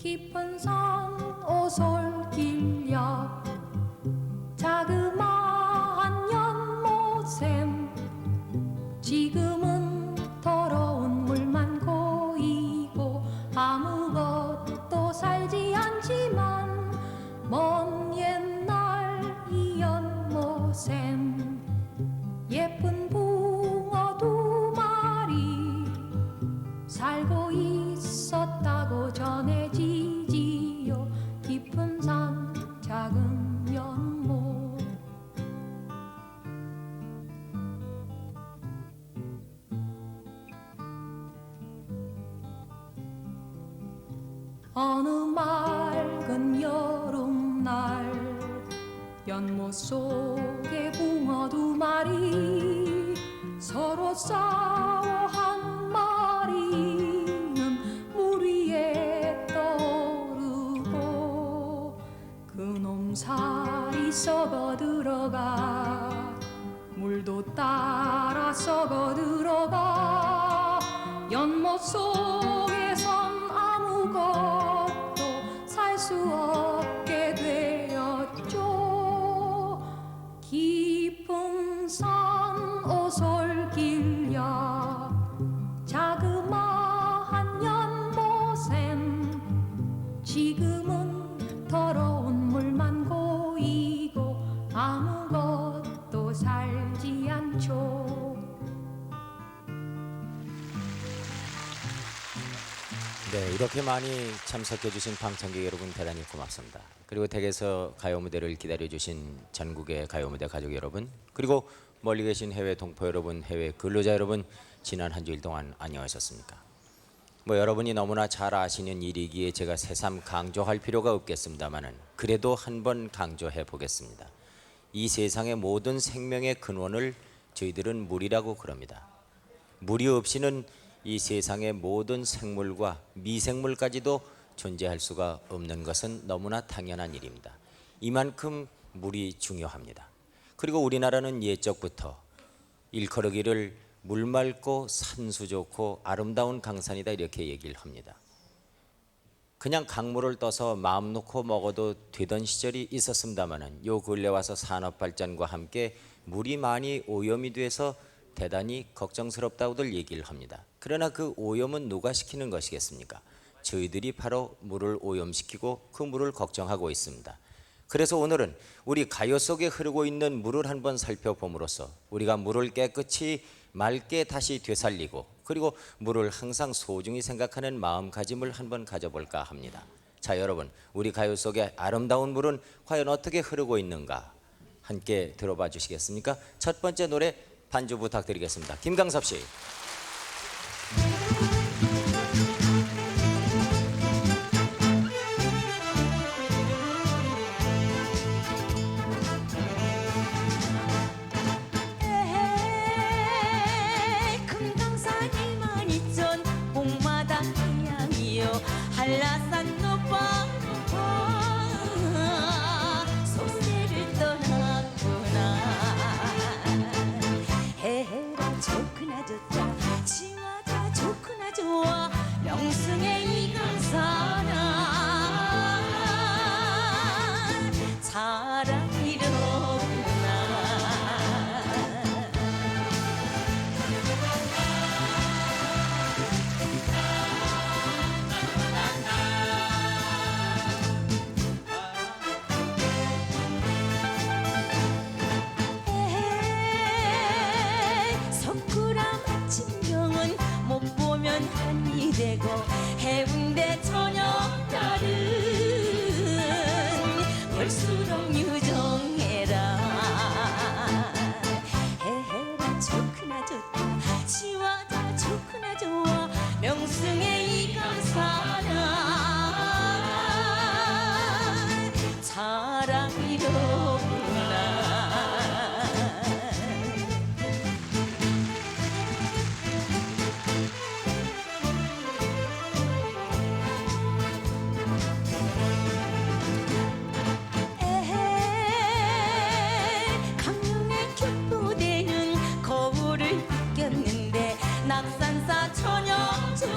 깊은 산 오솔길 옆 자그마한 연못샘 지금은 더러운 물만 고이고 아무것도 살지 않지만 먼 옛날 이 연못샘 예쁜 붕어 두 마리 살고 있었다고 전해지지요. 깊은 산 작은 연못 어느 맑은 여름날 연못 속에 붕어 두 마리 서로 싸워 한 마리는 물 위에 떠오르고 그놈 살이 썩어 들어가 물도 따라 썩어 들어가 연못 속에선 아무것도 살 수 없게 되었죠. 깊은 산 오솔길 옆 자그마한 연못샘 지금은 더러운 물만 고이고 아무것도 살지 않죠. 네, 이렇게 많이 참석해 주신 방청객 여러분 대단히 고맙습니다. 그리고 댁에서 가요 무대를 기다려 주신 전국의 가요 무대 가족 여러분, 그리고 멀리 계신 해외 동포 여러분, 해외 근로자 여러분, 지난 한 주일 동안 안녕하셨습니까? 여러분이 너무나 잘 아시는 일이기에 제가 새삼 강조할 필요가 없겠습니다만은 그래도 한번 강조해 보겠습니다. 이 세상의 모든 생명의 근원을 저희들은 물이라고 그럽니다. 물이 없이는 이 세상의 모든 생물과 미생물까지도 존재할 수가 없는 것은 너무나 당연한 일입니다. 이만큼 물이 중요합니다. 그리고 우리나라는 예적부터 일컬어기를 물 맑고 산수 좋고 아름다운 강산이다 이렇게 얘기를 합니다. 그냥 강물을 떠서 마음 놓고 먹어도 되던 시절이 있었습니다마는 요 근래 와서 산업 발전과 함께 물이 많이 오염이 돼서 대단히 걱정스럽다고들 얘기를 합니다. 그러나 그 오염은 누가 시키는 것이겠습니까? 저희들이 바로 물을 오염시키고 그 물을 걱정하고 있습니다. 그래서 오늘은 우리 가요 속에 흐르고 있는 물을 한번 살펴봄으로써 우리가 물을 깨끗이 맑게 다시 되살리고 그리고 물을 항상 소중히 생각하는 마음가짐을 한번 가져볼까 합니다. 자, 여러분, 우리 가요 속에 아름다운 물은 과연 어떻게 흐르고 있는가 함께 들어봐 주시겠습니까? 첫 번째 노래 반주 부탁드리겠습니다. 김강섭 씨. 금강산이만 있던 옥마당 태양이여 한라산 높아 소새를 떠났구나. 해라 좋구나 좋다 지화다 좋구나 좋아 명승의 이강산아 사랑이로구나. 못 보면 한이 되고 해운대 저녁달은 볼수록 유정해라. 해라 좋구나 좋다 지화다 좋구나 좋아 명승의 이강산아 사랑이로구나. 낙산사 천영 중에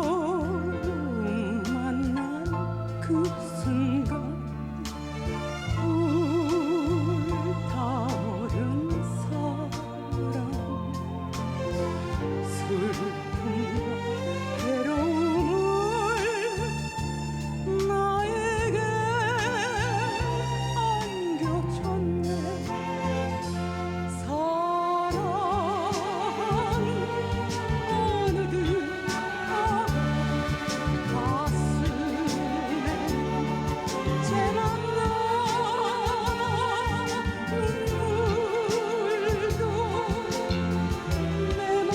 처음 만난 그 순간 불타오른 사랑 슬픔과 괴로움을 나에게 안겨줬네 사랑이 어느덧 가슴에 재만나 눈물도 내 맘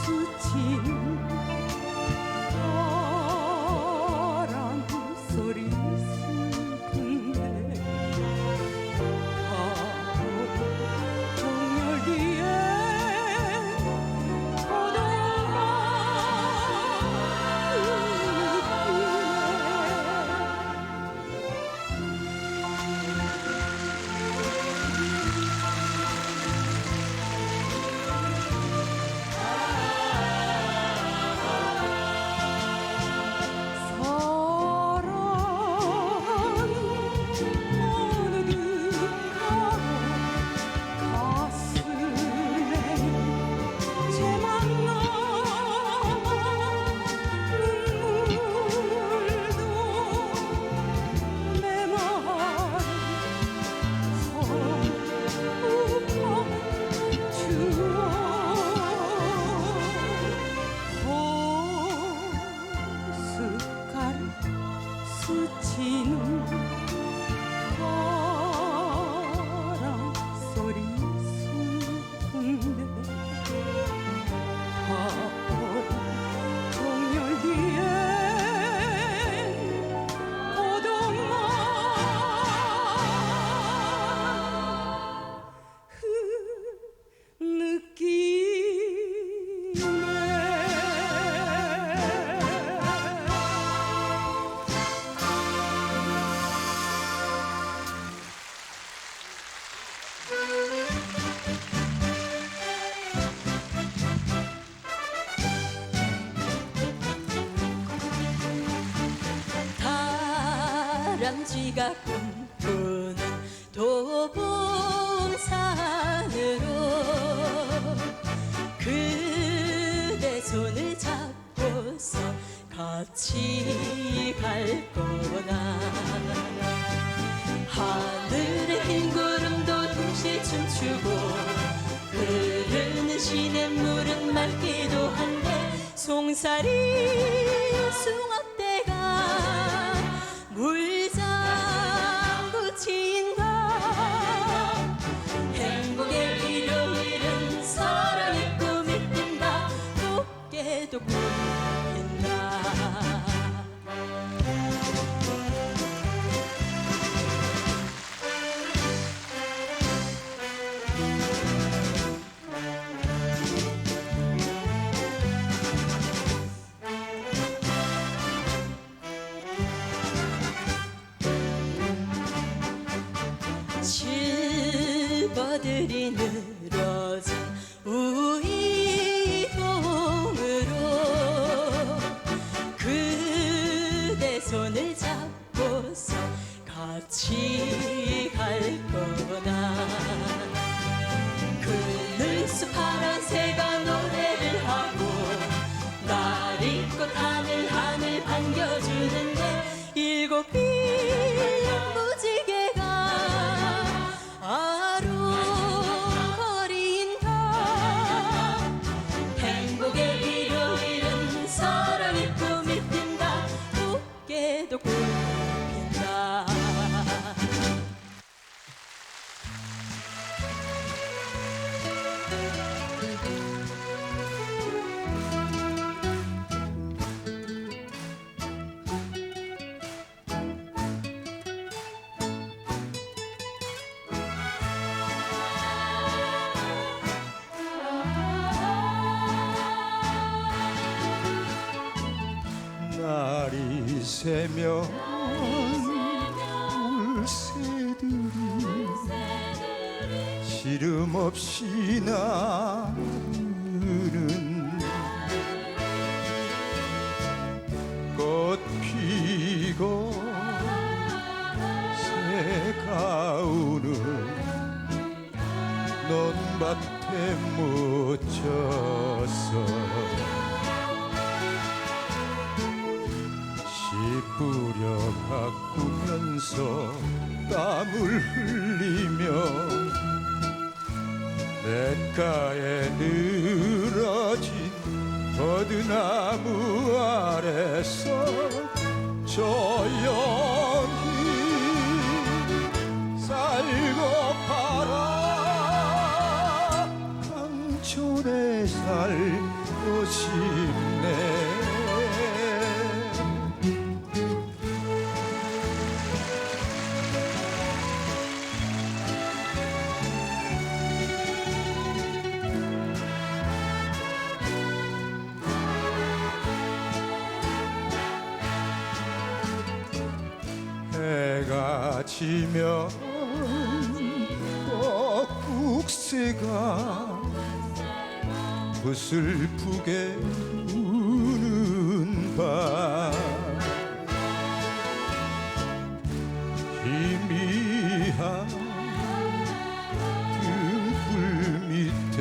스친 바람 소리 슬픈데 정열 뒤에 고독한 사랑이 어느덧 가슴에 재만나 눈물도 내 맘 호숫가를 스치는 바람 소리 슬픈데 정열 뒤엔 고독만 다람쥐가 꿈꾸는 도봉산으로 그대 손을 잡고서 같이 갈 거나 하늘의 흰 구름도 동시에 춤추고 흐르는 시냇물은 맑기도 한데 송사리 숭어대가 물장구 친다 행복의 일요일은 사랑의 꿈이 뜬다 꽃게도 꽃핀다 실버들이 늘어진 우이동으로 그대 손을 잡고서 같이 갈 거나 그늘숲 파란새가 노래를 하고 날 잊고 하늘 반겨주는데 일곱 무지개가 아롱거린다 행복의 일요일은 사랑의 꿈이 뜬다 꽃게도 꽃핀다 새면 물새들이 시름 없이 나르는 꽃 피고 새가 우는 논밭에 묻혀서 씨 뿌려 가꾸면서 땀을 흘리며 냇가에 늘어진 버드나무 아래서 조용히 살고 팔아 강촌에 살고 싶네. 해가 지면 꼭국새가 부슬프게 우는 밤 희미한 등불 밑에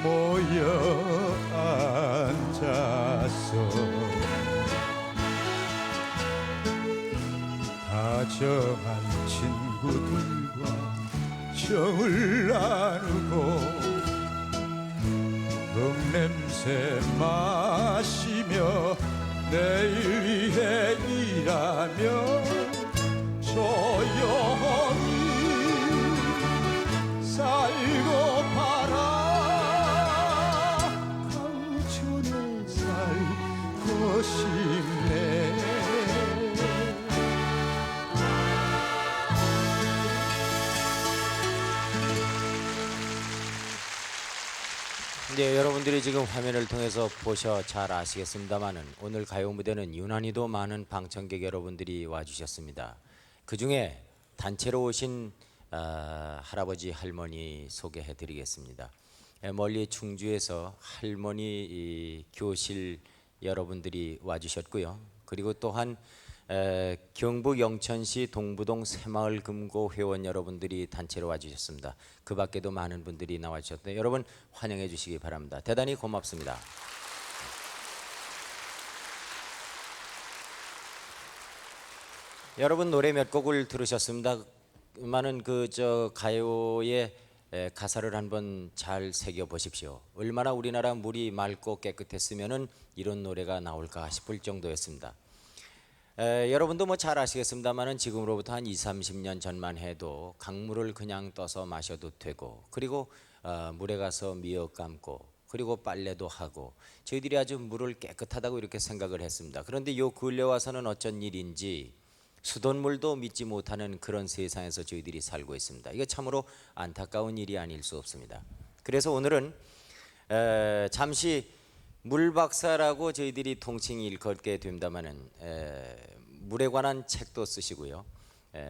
모여 앉아서 다정한 친구들과 정을 나누고 흙냄새 마시며 내일 위해 일하며 조용히 살고 팔아 강촌에 살고 싶네. 네, 여러분들이 지금 화면을 통해서 보셔 잘 아시겠습니다만은 오늘 가요 무대는 유난히도 많은 방청객 여러분들이 와주셨습니다. 그 중에 단체로 오신 할아버지 할머니 소개해드리겠습니다. 멀리 충주에서 할머니 교실 여러분들이 와주셨고요. 그리고 또한 경북 영천시 동부동 새마을 금고 회원 여러분들이 단체로 와주셨습니다. 그 밖에도 많은 분들이 나와주셨는데 여러분 환영해 주시기 바랍니다. 대단히 고맙습니다. 여러분 노래 몇 곡을 들으셨습니다만은 가요의 가사를 한번 잘 새겨 보십시오. 얼마나 우리나라 물이 맑고 깨끗했으면은 이런 노래가 나올까 싶을 정도였습니다. 여러분도 뭐 잘 아시겠습니다만은 지금으로부터 한 20-30년 전만 해도 강물을 그냥 떠서 마셔도 되고 그리고 물에 가서 미역 감고 그리고 빨래도 하고 저희들이 아주 물을 깨끗하다고 이렇게 생각을 했습니다. 그런데 요 근래 와서는 어쩐 일인지 수돗물도 믿지 못하는 그런 세상에서 저희들이 살고 있습니다. 이거 참으로 안타까운 일이 아닐 수 없습니다. 그래서 오늘은 잠시 물박사라고 저희들이 통칭이 일컫게 됩니다마는 물에 관한 책도 쓰시고요.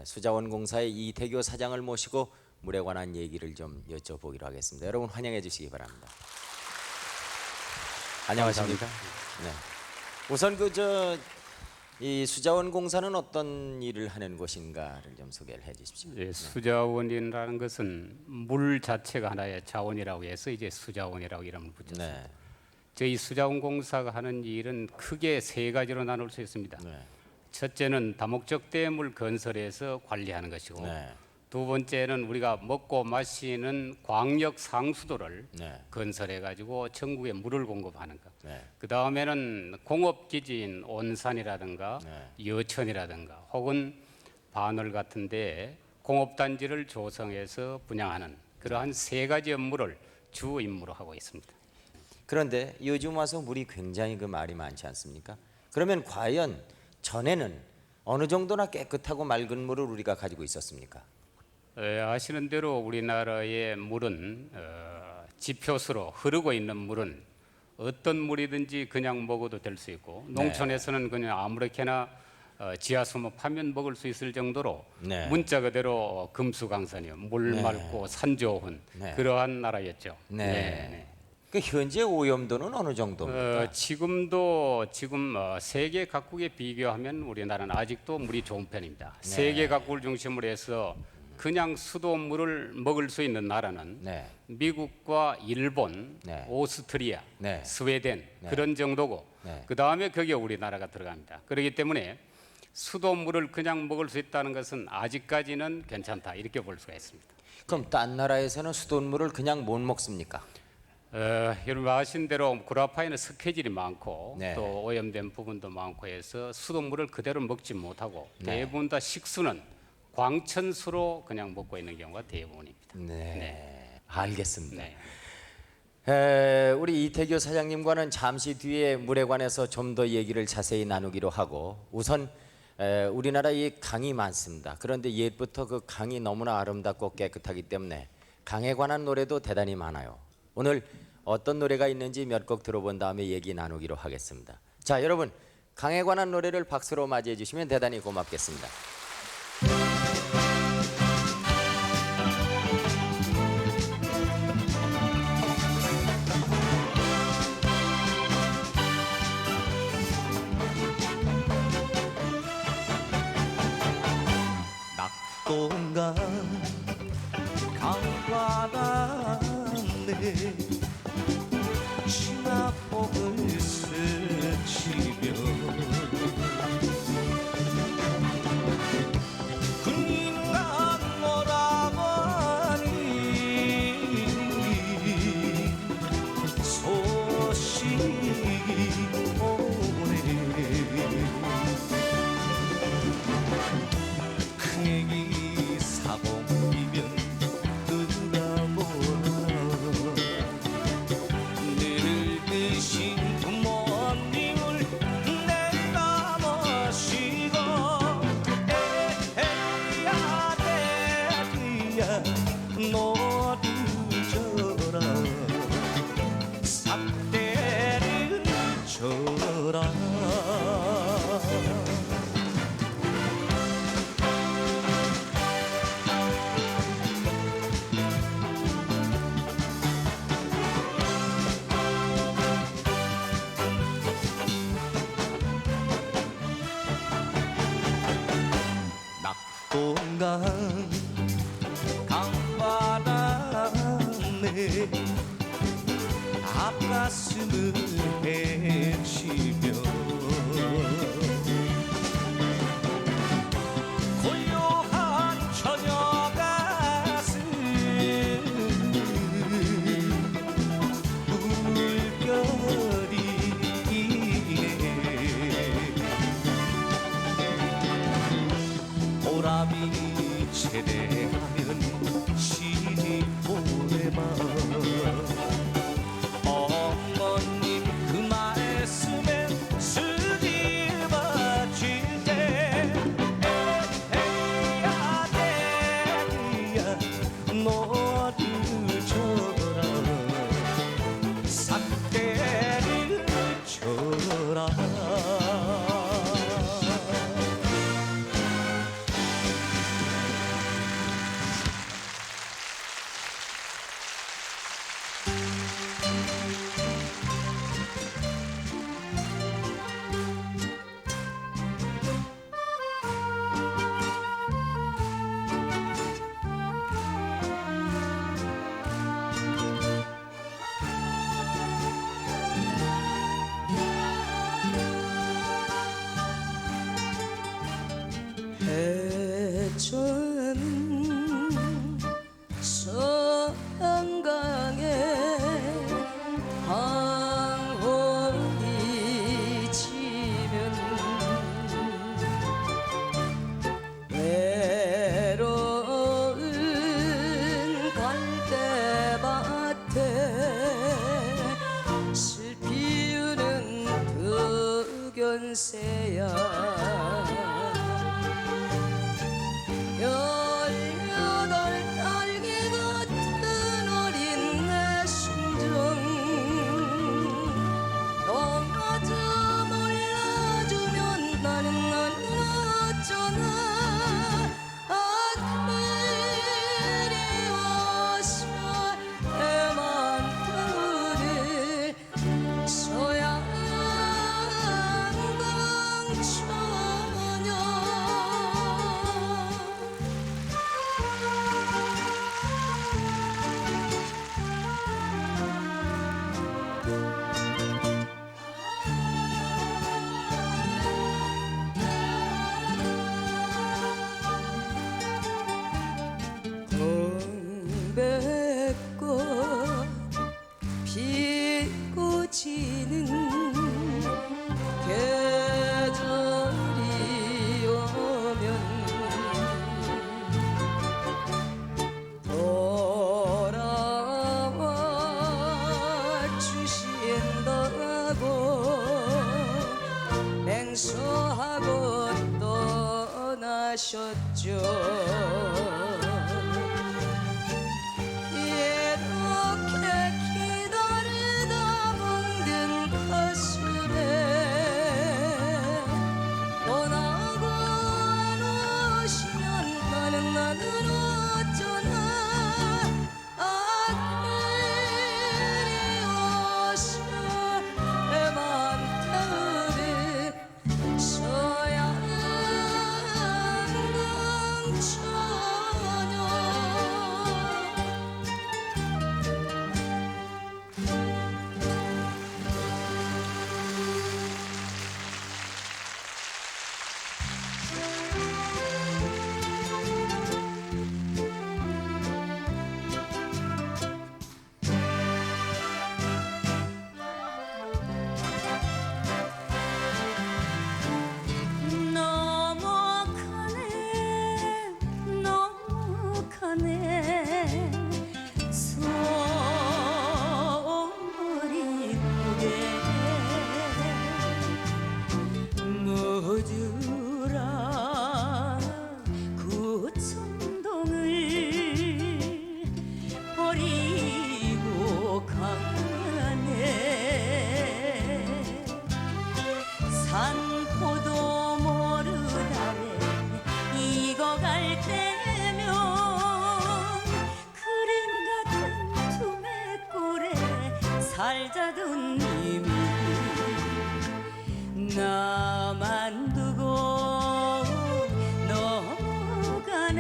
수자원공사의 이태교 사장을 모시고 물에 관한 얘기를 좀 여쭤보기로 하겠습니다. 여러분 환영해 주시기 바랍니다. 안녕하십니까? 네. 우선 이 수자원공사는 어떤 일을 하는 곳인가를 좀 소개를 해 주십시오. 네, 수자원이라는 것은 물 자체가 하나의 자원이라고 해서 이제 수자원이라고 이름을 붙였습니다. 네. 저희 수자원공사가 하는 일은 크게 세 가지로 나눌 수 있습니다. 네. 첫째는 다목적 댐을 건설해서 관리하는 것이고, 네. 두 번째는 우리가 먹고 마시는 광역 상수도를 네. 건설해 가지고 전국에 물을 공급하는 것. 네. 그 다음에는 공업 기지인 온산이라든가 네. 여천이라든가 혹은 반월 같은데 공업 단지를 조성해서 분양하는 그러한 세 가지 업무를 주 임무로 하고 있습니다. 그런데 요즘 와서 물이 굉장히 말이 많지 않습니까? 그러면 과연 전에는 어느 정도나 깨끗하고 맑은 물을 우리가 가지고 있었습니까? 아시는 대로 우리나라의 물은 지표수로 흐르고 있는 물은 어떤 물이든지 그냥 먹어도 될 수 있고 농촌에서는 그냥 아무렇게나 지하수만 파면 먹을 수 있을 정도로 네. 문자 그대로 금수강산이요. 물 네. 맑고 산 좋은 네. 그러한 나라였죠. 네. 그 현재 오염도는 어느 정도입니까? 지금도 세계 각국에 비교하면 우리나라는 아직도 물이 좋은 편입니다. 네. 세계 각국을 중심으로 해서 그냥 수돗물을 먹을 수 있는 나라는 네. 미국과 일본, 네. 오스트리아, 네. 스웨덴 네. 그런 정도고 네. 그 다음에 거기에 우리나라가 들어갑니다. 그렇기 때문에 수돗물을 그냥 먹을 수 있다는 것은 아직까지는 괜찮다 이렇게 볼 수가 있습니다. 그럼 딴 나라에서는 수돗물을 그냥 못 먹습니까? 여러분 아신 대로 구라파에는 석회질이 많고 네. 또 오염된 부분도 많고 해서 수돗물을 그대로 먹지 못하고 네. 대부분 다 식수는 광천수로 그냥 먹고 있는 경우가 대부분입니다. 네. 알겠습니다. 네. 우리 이태규 사장님과는 잠시 뒤에 물에 관해서 좀 더 얘기를 자세히 나누기로 하고 우선 우리나라 이 강이 많습니다. 그런데 옛부터 그 강이 너무나 아름답고 깨끗하기 때문에 강에 관한 노래도 대단히 많아요. 오늘 어떤 노래가 있는지 몇 곡 들어본 다음에 얘기 나누기로 하겠습니다. 자, 여러분 강에 관한 노래를 박수로 맞이해 주시면 대단히 고맙겠습니다. 낙동강 강바다네 신화폭을 스치며 군인간 오라버니 소식이 오네 큰애기 사공이면 돌아보라 늙으신 부모님을 내가 모시고 에헤야 대야 노를 져라 삿대를 져라 낙동강 강바다네 앞가슴을 헤치며 고요한 저녁 가슴 물결이네 보람이 제대하면 시리 보내마 어머님 그 말씀에 쓰디마칠 때 에헤야 대야 너를 져라 삿대를 져라 해저는 서한강에 황홀이 지면 외로운 갈대밭에 슬피우는 덕연새야 18달기 같은 어린 내 심정 가셨죠. 이렇게 기다리다 뭉든 가슴에 떠나고 안 오시면 나는 어쩌나. 그리워서 내맘 타오른 소머리 고개 모주라 구천동을 버리고 가네. 산포도 모르다네 익어갈 때면 그림 같은 투매골에 살자던 님이 나만 두고 넘어가네.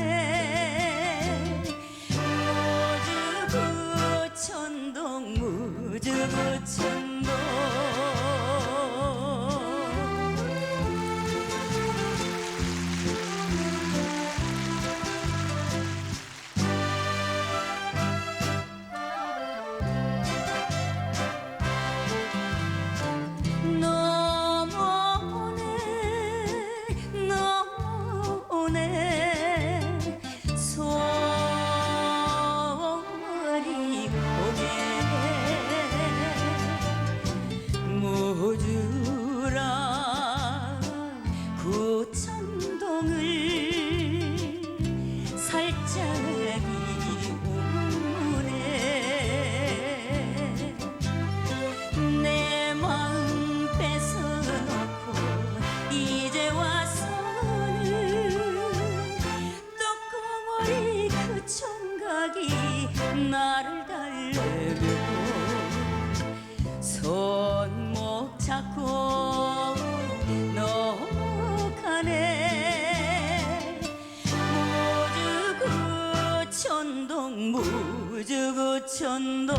무주구천동 무주구천동 넘어오네 소머리 고개 모주라 구천동을 살짝이 오네. 내 마음 뺏어놓고 이제 와서는 떡거머리 그 총각이 나를 달래며 손목 잡고 넘어가네. 무주구천동 무주구천동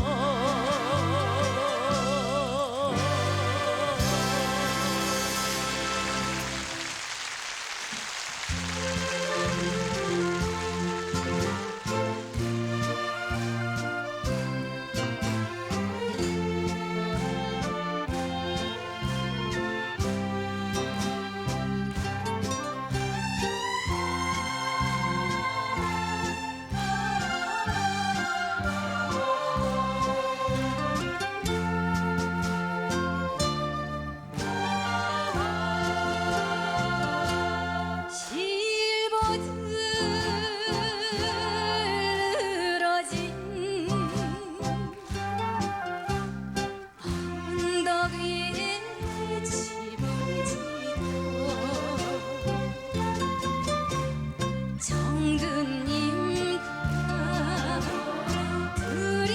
실버들어진 언덕 위에 집을 짓고 정든님과 둘이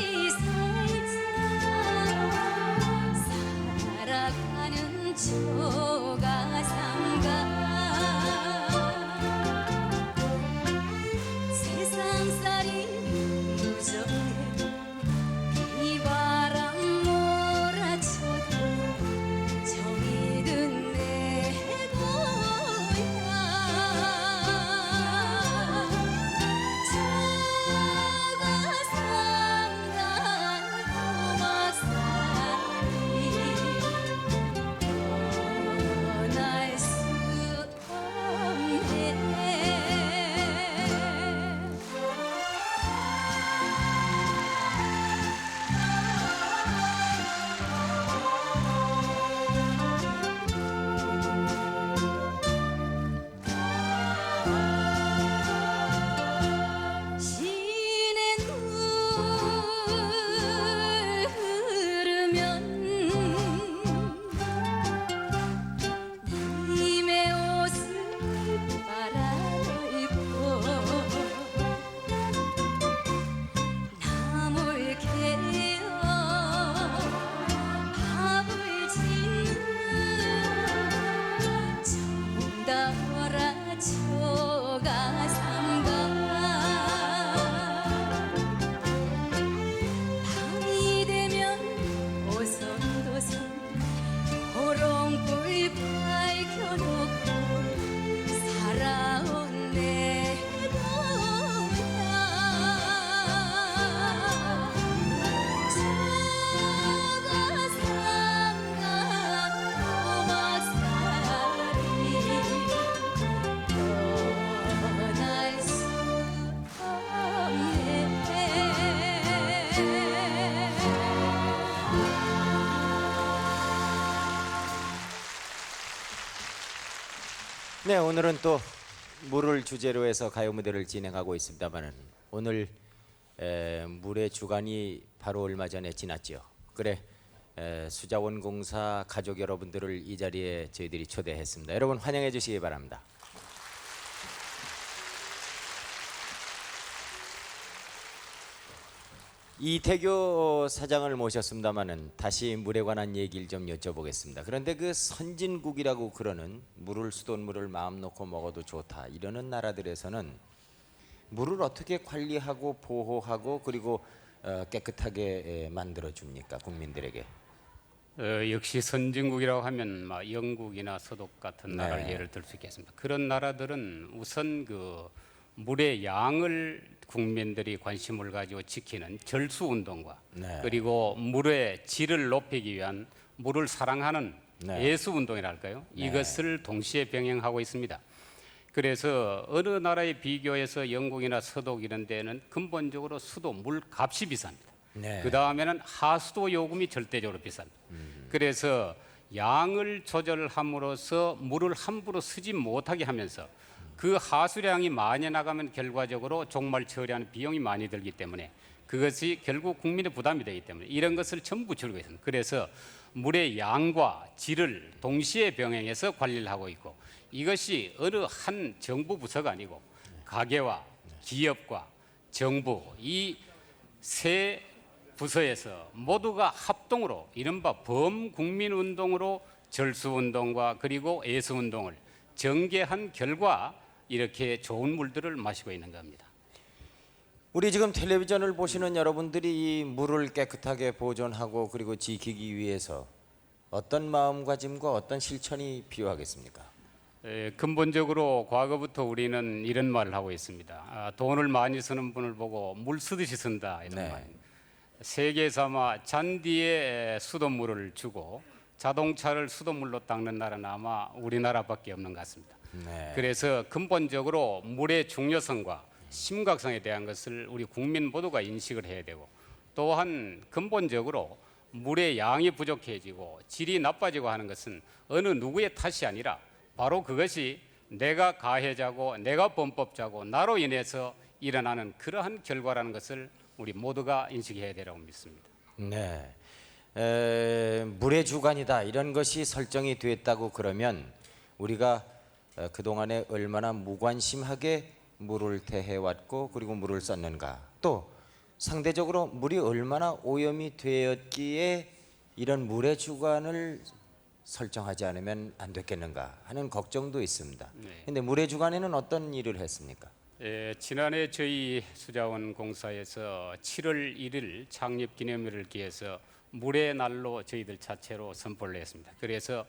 살아가는 초가상가 세상살이 무정해도 비바람 몰아쳐도 정이 든 내 고향 초가상가 고막살이 떠날 수 네, 오늘은 또 물을 주제로 해서 가요 무대를 진행하고 있습니다만은 오늘 물의 주간이 바로 얼마 전에 지났지요. 그래 수자원공사 가족 여러분들을 이 자리에 저희들이 초대했습니다. 여러분 환영해 주시기 바랍니다. 이태교 사장을 모셨습니다마는 다시 물에 관한 얘기를 좀 여쭤보겠습니다. 그런데 그 선진국이라고 그러는 물을 수돗물을 마음 놓고 먹어도 좋다 이러는 나라들에서는 물을 어떻게 관리하고 보호하고 그리고 깨끗하게 만들어 줍니까 국민들에게? 역시 선진국이라고 하면 막 영국이나 서독 같은 네. 나라를 예를 들 수 있겠습니다. 그런 나라들은 우선 그 물의 양을 국민들이 관심을 가지고 지키는 절수 운동과 네. 그리고 물의 질을 높이기 위한 물을 사랑하는 네. 예수 운동이랄까요? 네. 이것을 동시에 병행하고 있습니다. 그래서 어느 나라에 비교해서 영국이나 서독 이런 데는 근본적으로 수도 물 값이 비쌉니다. 네. 그 다음에는 하수도 요금이 절대적으로 비쌉니다. 그래서 양을 조절함으로써 물을 함부로 쓰지 못하게 하면서 그 하수량이 많이 나가면 결과적으로 종말 처리하는 비용이 많이 들기 때문에 그것이 결국 국민의 부담이 되기 때문에 이런 것을 전부 줄이고 있습니다. 그래서 물의 양과 질을 동시에 병행해서 관리를 하고 있고 이것이 어느 한 정부 부서가 아니고 가계와 기업과 정부 이 세 부서에서 모두가 합동으로 이른바 범국민운동으로 절수운동과 그리고 예수운동을 전개한 결과 이렇게 좋은 물들을 마시고 있는 겁니다. 우리 지금 텔레비전을 보시는 여러분들이 이 물을 깨끗하게 보존하고 그리고 지키기 위해서 어떤 마음가짐과 어떤 실천이 필요하겠습니까? 근본적으로 과거부터 우리는 이런 말을 하고 있습니다. 돈을 많이 쓰는 분을 보고 물 쓰듯이 쓴다 이런 네. 말입니다. 세계에서 아마 잔디에 수돗물을 주고 자동차를 수돗물로 닦는 나라는 아마 우리나라밖에 없는 것 같습니다. 네. 그래서 근본적으로 물의 중요성과 심각성에 대한 것을 우리 국민 모두가 인식을 해야 되고 또한 근본적으로 물의 양이 부족해지고 질이 나빠지고 하는 것은 어느 누구의 탓이 아니라 바로 그것이 내가 가해자고 내가 범법자고 나로 인해서 일어나는 그러한 결과라는 것을 우리 모두가 인식해야 되라고 믿습니다. 네. 물의 주관이다 이런 것이 설정이 됐다고 그러면 우리가 그동안에 얼마나 무관심하게 물을 대해왔고 그리고 물을 썼는가 또 상대적으로 물이 얼마나 오염이 되었기에 이런 물의 주관을 설정하지 않으면 안 됐겠는가 하는 걱정도 있습니다. 그런데 물의 주관에는 어떤 일을 했습니까? 지난해 저희 수자원 공사에서 7월 1일 창립 기념일을 기해서 물의 날로 저희들 자체로 선포를 했습니다. 그래서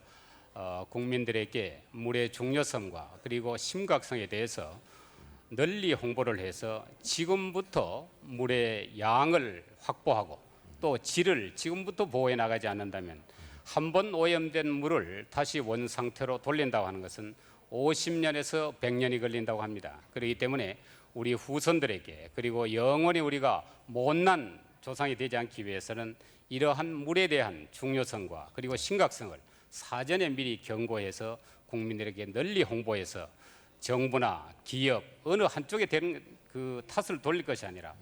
국민들에게 물의 중요성과 그리고 심각성에 대해서 널리 홍보를 해서 지금부터 물의 양을 확보하고 또 질을 지금부터 보호해 나가지 않는다면 한 번 오염된 물을 다시 원 상태로 돌린다고 하는 것은 50년에서 100년이 걸린다고 합니다. 그렇기 때문에 우리 후손들에게 그리고 영원히 우리가 못난 조상이 되지 않기 위해서는 이러한 물에 대한 중요성과 그리고 심각성을 사전에 미리 경고해서 국민들에게 널리 홍보해서 정부나 기업 어느 한쪽에 되는 그 탓을 돌릴 것이 아니라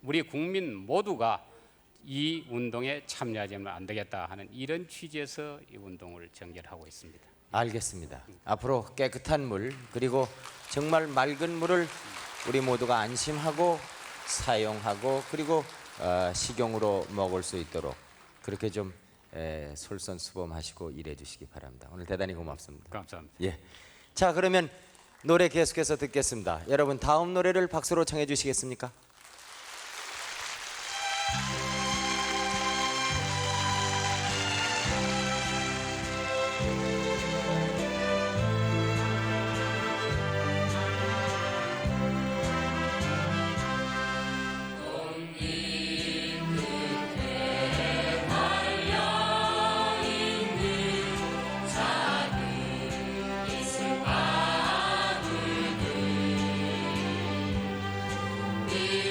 우리 국민 모두가 이 운동에 참여하지는 안 되겠다 하는 이런 취지에서 이 운동을 전개하고 있습니다. 알겠습니다. 앞으로 깨끗한 물 그리고 정말 맑은 물을 우리 모두가 안심하고 사용하고 그리고 식용으로 먹을 수 있도록 그렇게 좀 솔선수범하시고 일해 주시기 바랍니다. 오늘 대단히 고맙습니다. 감사합니다. 예. 자 그러면 노래 계속해서 듣겠습니다. 여러분 다음 노래를 박수로 청해 주시겠습니까? 이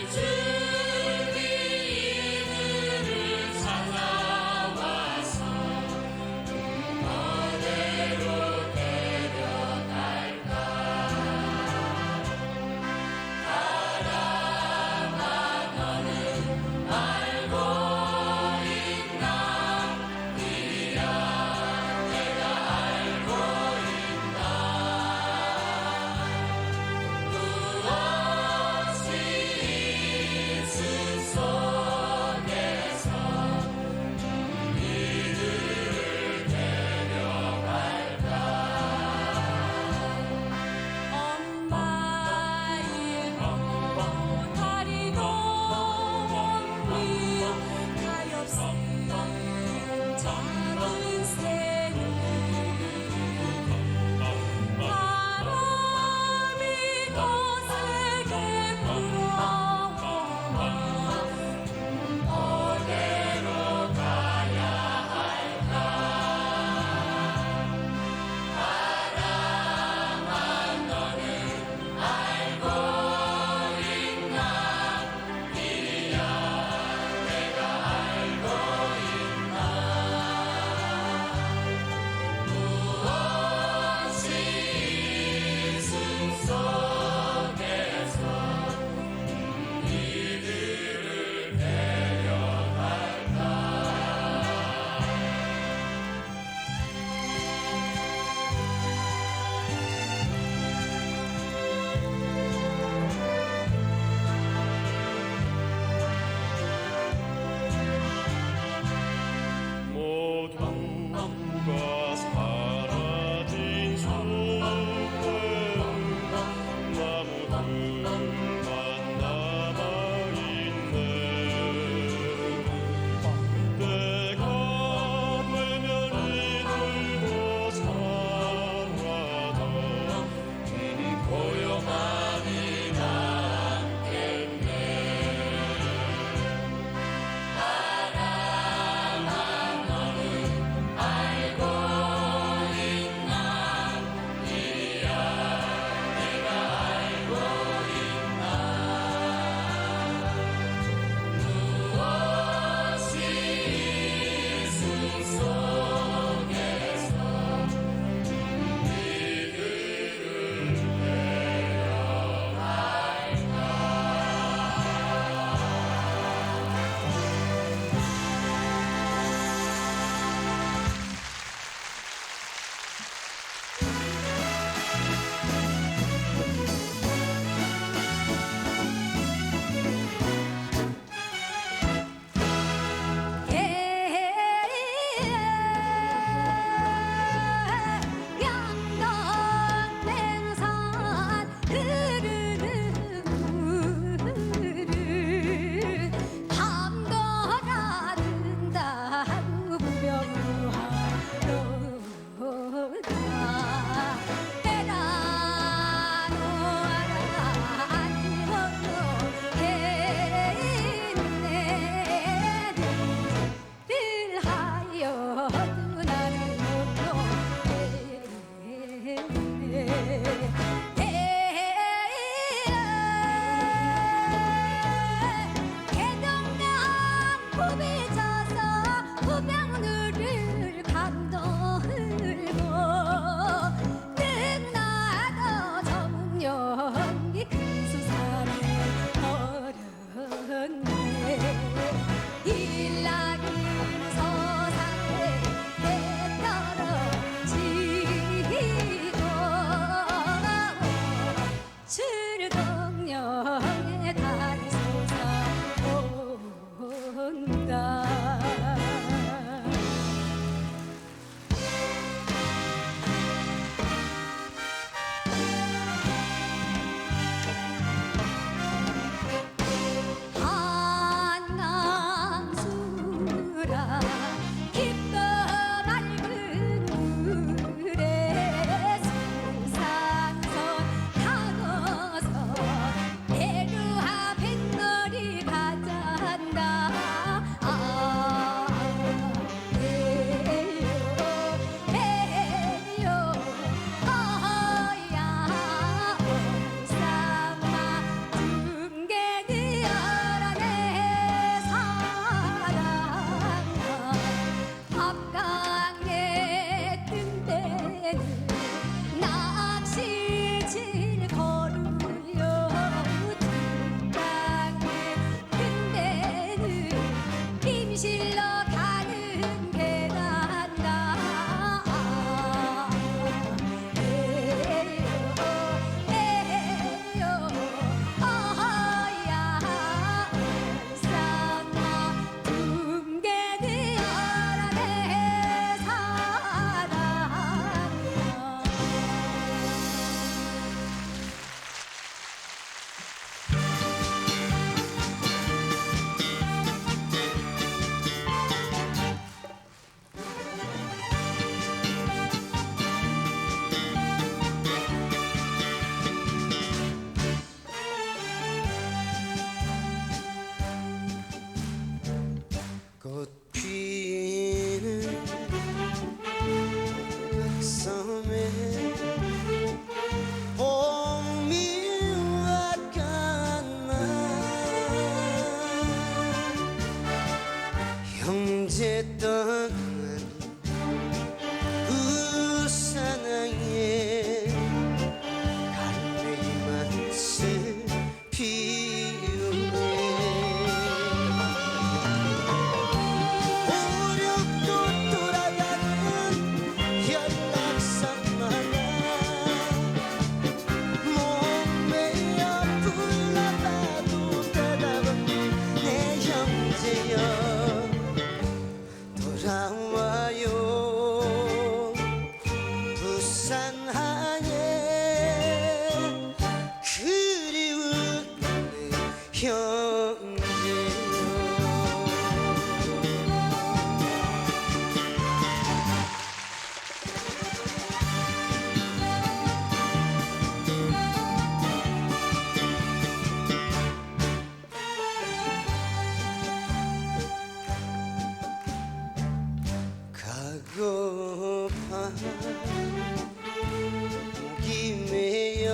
목이 메여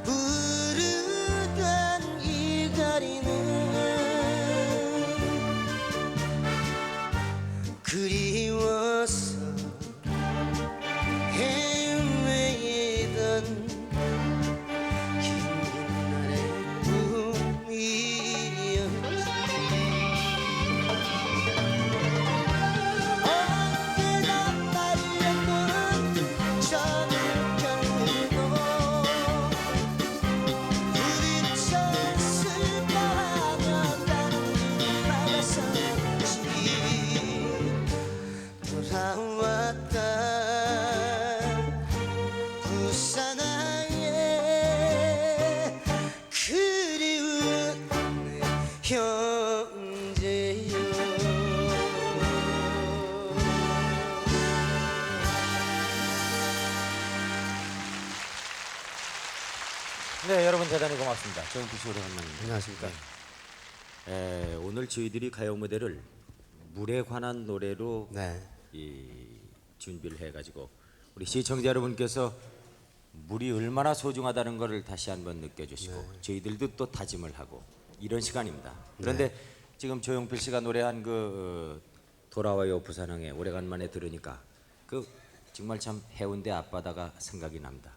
부르던 이 가리는 그리워서 헤매던 긴 날의 꿈이었지 언제나 말렸던 저녁별들도 부딪혔을까 하며 나는 나갔었지 돌아왔다 부산항에 그리운 내 형제여 네, 여러분 대단히 고맙습니다. 조용필 씨 오래간만입니다. 안녕하십니까. 오늘 저희들이 가요 무대를 물에 관한 노래로 네. 준비를 해가지고 우리 시청자 여러분께서 물이 얼마나 소중하다는 것을 다시 한번 느껴주시고 저희들도 또 다짐을 하고 이런 시간입니다. 그런데 지금 조용필 씨가 노래한 그 돌아와요 부산항에 오래간만에 들으니까 그 정말 참 해운대 앞바다가 생각이 납니다.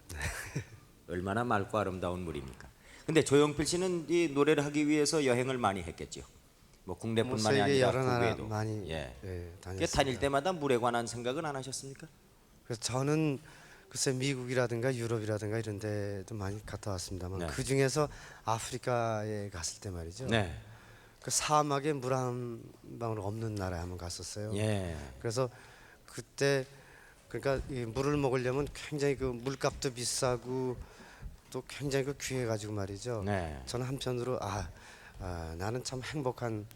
얼마나 맑고 아름다운 물입니까? 근데 조용필 씨는 이 노래를 하기 위해서 여행을 많이 했겠죠. 뭐 국내뿐만이 세계 아니라 여러 나라 국외도 많이 다녔습니다. 다닐 때마다 물에 관한 생각은 안 하셨습니까? 그래서 저는 글쎄 미국이라든가 유럽이라든가 이런 데도 많이 갔다 왔습니다만 네. 그 중에서 아프리카에 갔을 때 말이죠. 네. 그 사막에 물 한 방울 없는 나라에 한번 갔었어요. 예. 그래서 그때 그러니까 이 물을 먹으려면 굉장히 그 물값도 비싸고 또 굉장히 그 귀해가지고 말이죠. 네. 저는 한편으로 나는 참 행복한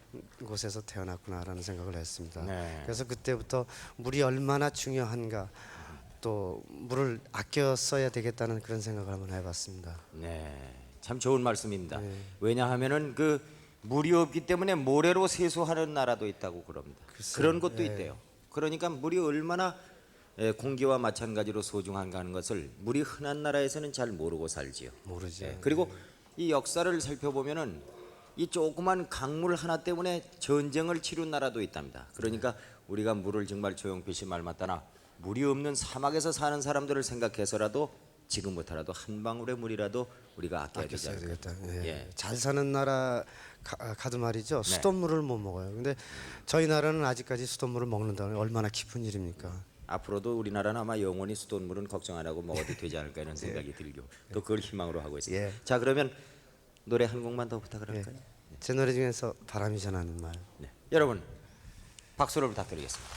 곳에서 태어났구나라는 생각을 했습니다. 네. 그래서 그때부터 물이 얼마나 중요한가 또 물을 아껴 써야 되겠다는 그런 생각을 한번 해봤습니다. 네. 참 좋은 말씀입니다. 네. 왜냐하면은 그 물이 없기 때문에 모래로 세수하는 나라도 있다고 그럽니다. 글쎄요. 그런 것도 예. 있대요. 그러니까 물이 얼마나 공기와 마찬가지로 소중한가 하는 것을 물이 흔한 나라에서는 잘 모르고 살지요. 모르죠. 그리고 이 역사를 살펴보면은 이 조그만 강물 하나 때문에 전쟁을 치룬 나라도 있답니다. 그러니까 우리가 물을 정말 조용필 씨 말 맞다나 물이 없는 사막에서 사는 사람들을 생각해서라도 지금부터라도 한 방울의 물이라도 우리가 아껴야 되지 아껴 써야 않을까. 되겠다. 예. 예. 잘 사는 나라 가도 말이죠. 네. 수돗물을 못 먹어요. 근데 저희 나라는 아직까지 수돗물을 먹는다는 게 얼마나 깊은 일입니까? 앞으로도 우리나라는 아마 영원히 수돗물은 걱정 안 하고 먹어도 되지 않을까 이런 생각이 들고 또 그걸 희망으로 하고 있습니다. 예. 자, 그러면 노래 한 곡만 더 부탁을 할까요? 제 노래 중에서 바람이 전하는 말. 네. 여러분 박수를 부탁드리겠습니다.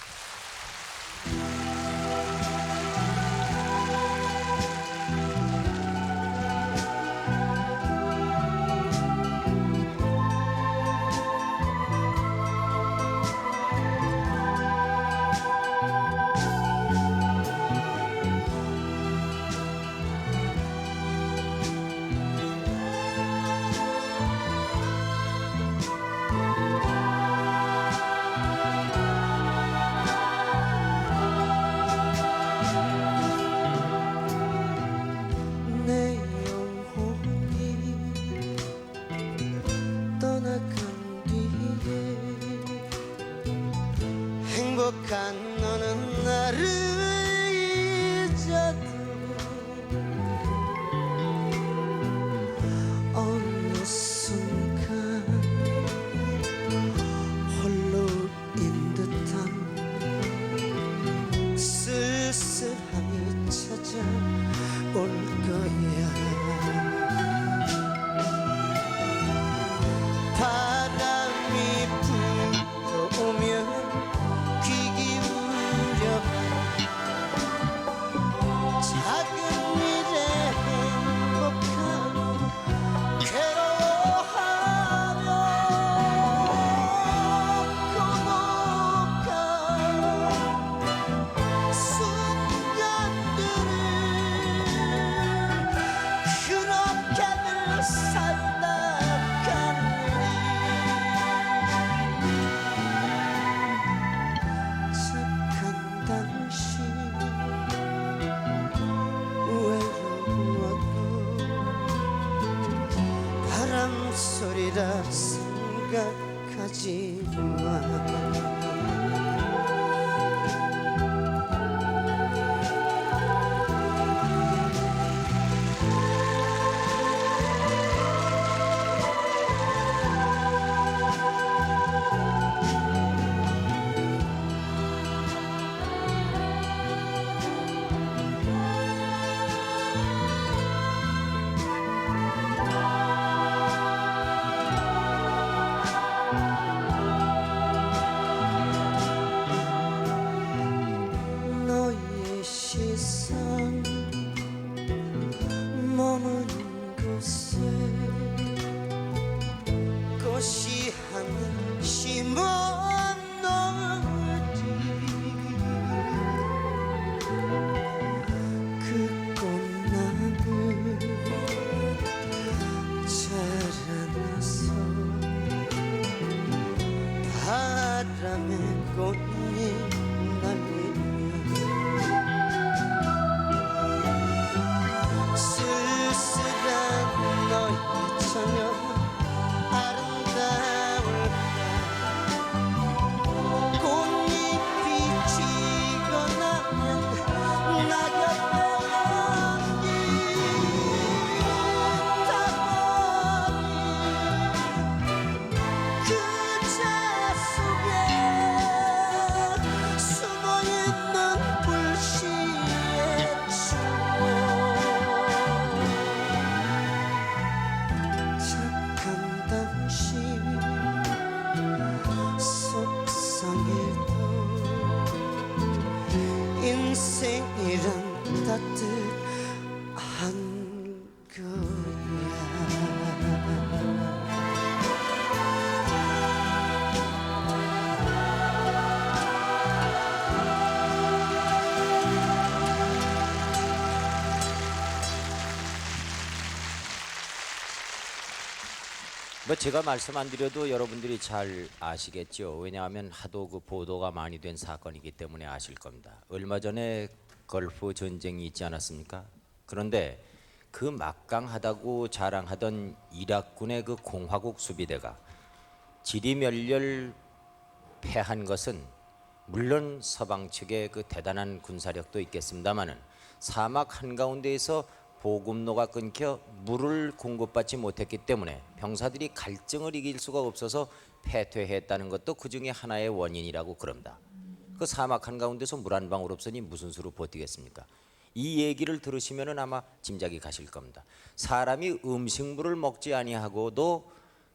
당신 외로워도 바람 소리라 생각하지 마. 너의 시선 머문 곳에 꽃이 하나 심었는지 그 꽃나무 자라나서 바람에 꽃잎 날리며 쓸쓸한 너의 저녁 아름다울까. 꽃잎이 지고 나면 낙엽의 연기 타버린 그자 속에 숨어있는 불씨의 추억. 착한 당신 속상해도 인생이란 따뜻한 거야. 뭐 제가 말씀 안 드려도 여러분들이 잘 아시겠죠. 왜냐하면 하도 그 보도가 많이 된 사건이기 때문에 아실 겁니다. 얼마 전에 걸프 전쟁이 있지 않았습니까? 그런데 그 막강하다고 자랑하던 이라크군의 그 공화국 수비대가 지리멸렬 패한 것은 물론 서방 측의 그 대단한 군사력도 있겠습니다마는 사막 한가운데에서 보급로가 끊겨 물을 공급받지 못했기 때문에 병사들이 갈증을 이길 수가 없어서 패퇴했다는 것도 그 중에 하나의 원인이라고 그럽니다. 그 사막 한가운데서 물 한 방울 없으니 무슨 수로 버티겠습니까? 이 얘기를 들으시면은 아마 짐작이 가실 겁니다. 사람이 음식물을 먹지 아니하고도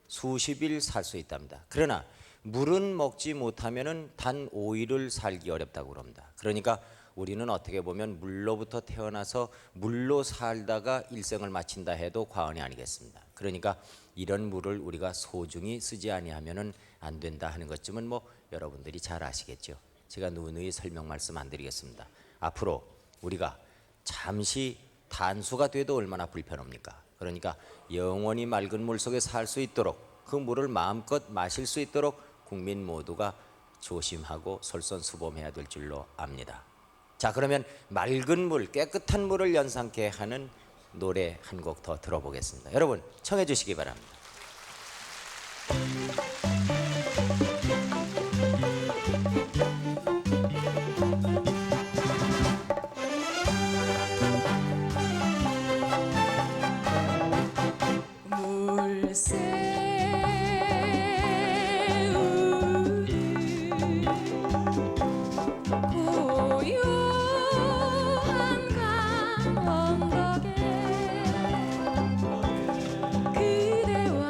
수십일 살 수 있답니다. 그러나 물은 먹지 못하면은 단 5일을 살기 어렵다고 그럽니다. 그러니까 우리는 어떻게 보면 물로부터 태어나서 물로 살다가 일생을 마친다 해도 과언이 아니겠습니다. 그러니까 이런 물을 우리가 소중히 쓰지 아니하면은 안 된다 하는 것쯤은 뭐 여러분들이 잘 아시겠죠. 제가 누누이 설명 말씀 안 드리겠습니다. 앞으로 우리가 잠시 단수가 돼도 얼마나 불편합니까? 그러니까 영원히 맑은 물 속에 살 수 있도록 그 물을 마음껏 마실 수 있도록 국민 모두가 조심하고 솔선수범해야 될 줄로 압니다. 자, 그러면 맑은 물, 깨끗한 물을 연상케 하는 노래 한 곡 더 들어보겠습니다. 여러분 청해 주시기 바랍니다. 고요한 강 언덕에 그대와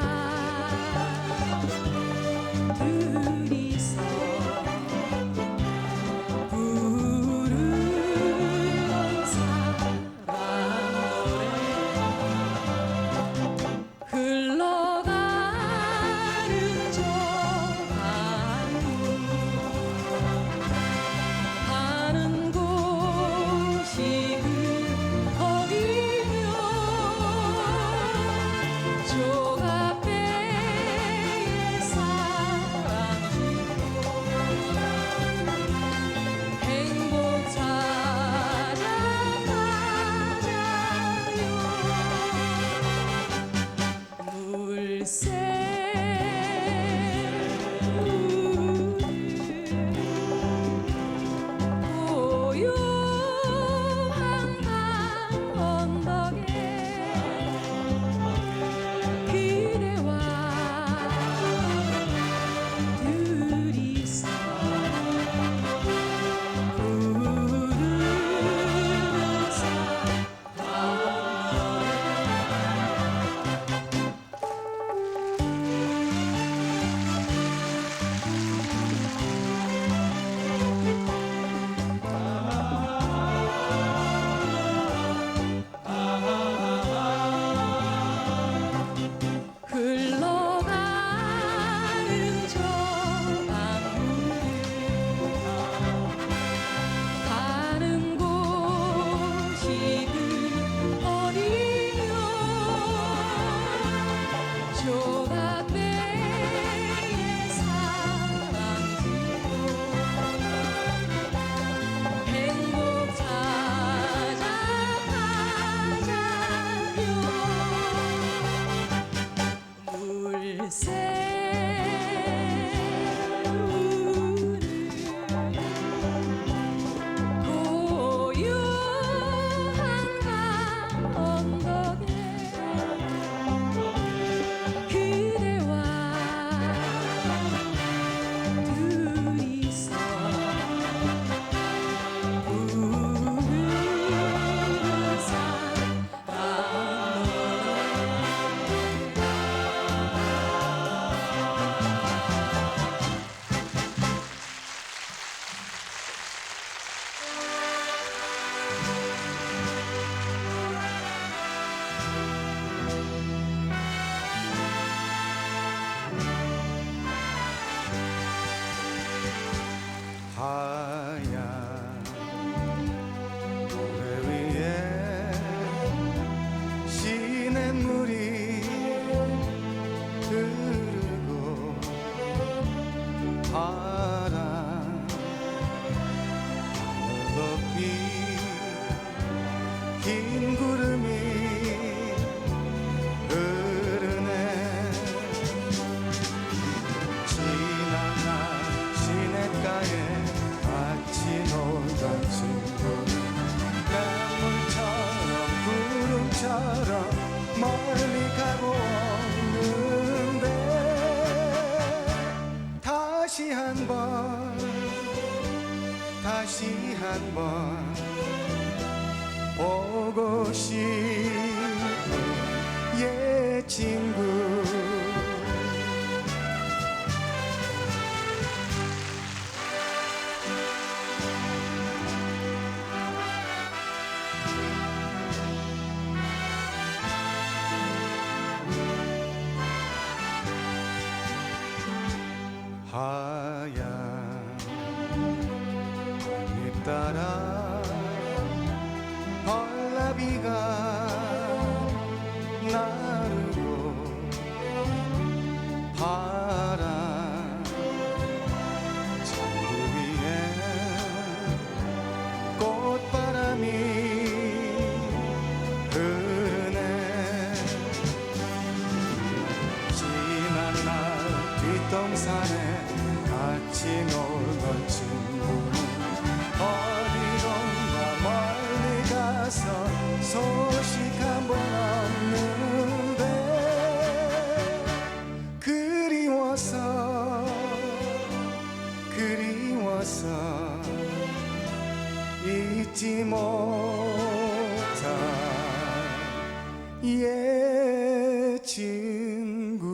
흰 구름이 흐르네 지나간 시냇가에 같이 놀던 친구 맹물처럼 구름처럼 멀리 가고 없는데 다시 한번 보고 싶은 옛 친구 하얀 꽃잎 따라 벌나비가 나르고 파란 잔디 위에 꽃바람이 흐르네 지난 날 뒷동산에 같이 놀던 친구 어디론가 멀리 가서 소식 한번 없는데 그리워서 잊지 못할 옛 친구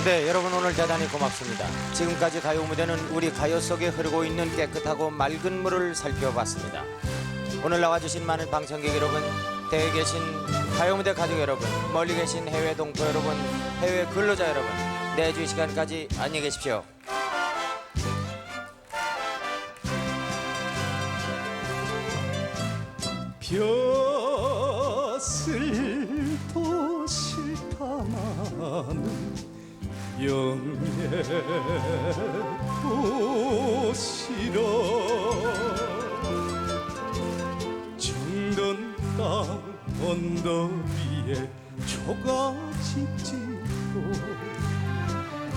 네, 여러분 오늘 대단히 고맙습니다. 지금까지 가요 무대는 우리 가요 속에 흐르고 있는 깨끗하고 맑은 물을 살펴봤습니다. 오늘 나와주신 많은 방청객 여러분, 대에 계신 가요 무대 가족 여러분, 멀리 계신 해외 동포 여러분, 해외 근로자 여러분, 내주 이 시간까지 안녕히 계십시오. 벼슬도 싫다마는 영예도 싫어 정든 땅 언덕 위에 초가집 짓고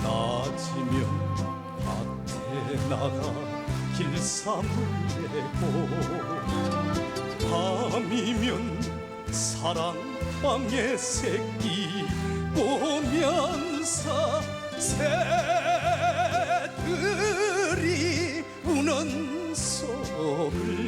낮이면 밭에 나가 길쌈을 내고 밤이면 사랑방에 새끼 보면서 새들이 우는 소리